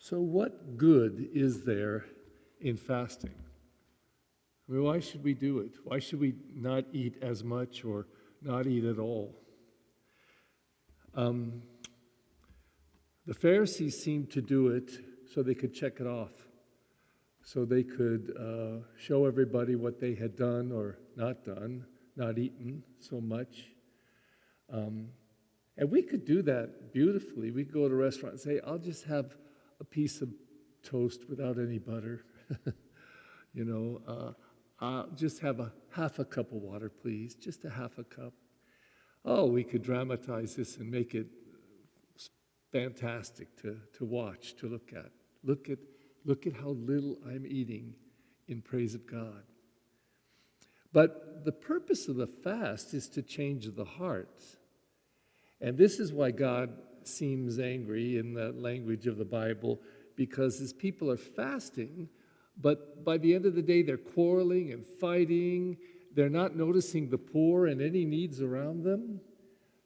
So what good is there in fasting? I mean, why should we do it? Why should we not eat as much or not eat at all? The Pharisees seemed to do it so they could check it off, so they could show everybody what they had done or not done, not eaten so much. And we could do that beautifully. We could go to a restaurant and say, I'll just have a piece of toast without any butter. I'll just have half a cup of water, please, just a half a cup. Oh, we could dramatize this and make it fantastic to watch, to look at. Look at how little I'm eating in praise of God. But the purpose of the fast is to change the heart. And this is why God seems angry in the language of the Bible, because his people are fasting, but by the end of the day, they're quarreling and fighting. They're not noticing the poor and any needs around them.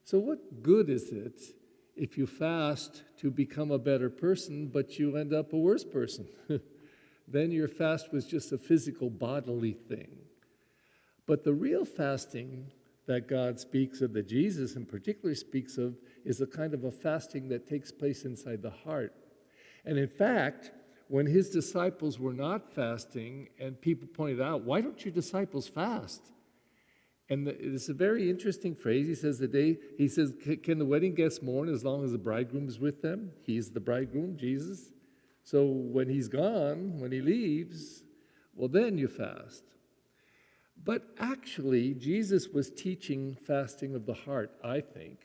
So what good is it if you fast to become a better person, but you end up a worse person? Then your fast was just a physical, bodily thing. But the real fasting that God speaks of, that Jesus in particular speaks of, is a kind of a fasting that takes place inside the heart. And in fact, when his disciples were not fasting, and people pointed out, why don't your disciples fast? And it's a very interesting phrase. He says, can the wedding guests mourn as long as the bridegroom is with them? He's the bridegroom, Jesus. So when he's gone, when he leaves, well, then you fast. But actually, Jesus was teaching fasting of the heart, I think,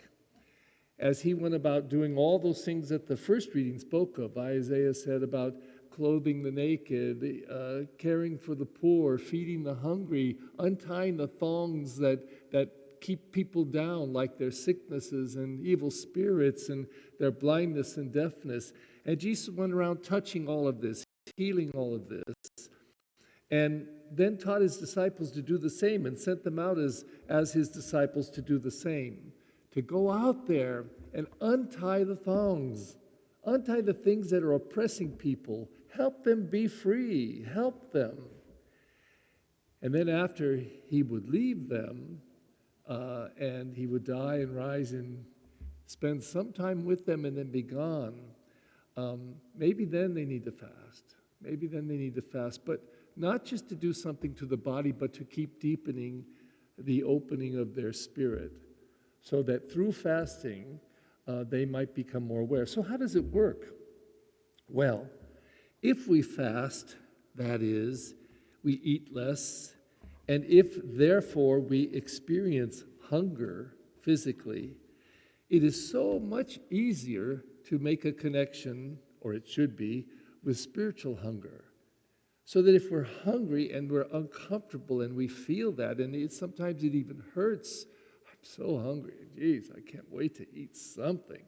as he went about doing all those things that the first reading spoke of. Isaiah said about clothing the naked, caring for the poor, feeding the hungry, untying the thongs that keep people down, like their sicknesses and evil spirits and their blindness and deafness. And Jesus went around touching all of this, healing all of this, and then taught his disciples to do the same and sent them out as his disciples to do the same, to go out there and untie the thongs, untie the things that are oppressing people, help them be free, help them. And then after he would leave them and he would die and rise and spend some time with them and then be gone, maybe then they need to fast. Maybe then they need to fast, but not just to do something to the body, but to keep deepening the opening of their spirit, so that through fasting, they might become more aware. So how does it work? Well, if we fast, that is, we eat less, and if therefore we experience hunger physically, it is so much easier to make a connection, or it should be, with spiritual hunger. So that if we're hungry and we're uncomfortable and we feel that, and sometimes it even hurts, I'm so hungry, geez, I can't wait to eat something,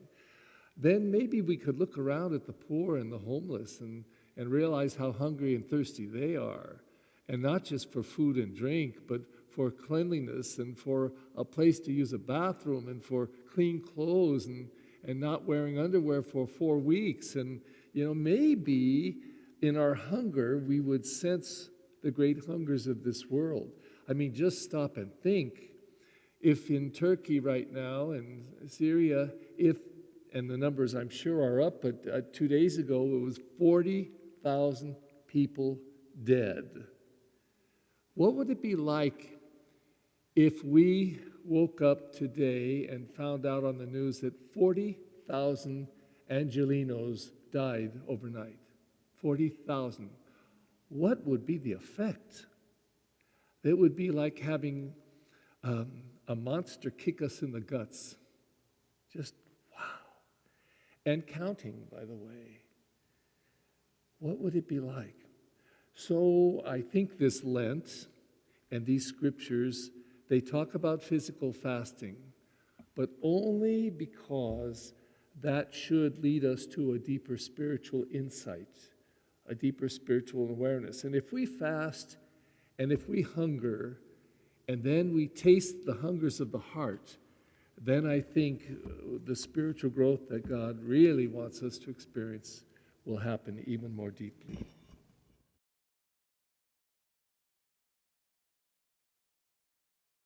then maybe we could look around at the poor and the homeless and realize how hungry and thirsty they are. And not just for food and drink, but for cleanliness and for a place to use a bathroom and for clean clothes and not wearing underwear for 4 weeks. And, maybe in our hunger, we would sense the great hungers of this world. I mean, just stop and think. If in Turkey right now and Syria, and the numbers I'm sure are up, but 2 days ago it was 40,000 people dead. What would it be like if we woke up today and found out on the news that 40,000 Angelinos died overnight? 40,000. What would be the effect? It would be like having a monster kick us in the guts. Just wow. And counting, by the way. What would it be like? So I think this Lent and these scriptures, they talk about physical fasting, but only because that should lead us to a deeper spiritual insight, a deeper spiritual awareness. And if we fast and if we hunger and then we taste the hungers of the heart, then I think the spiritual growth that God really wants us to experience will happen even more deeply.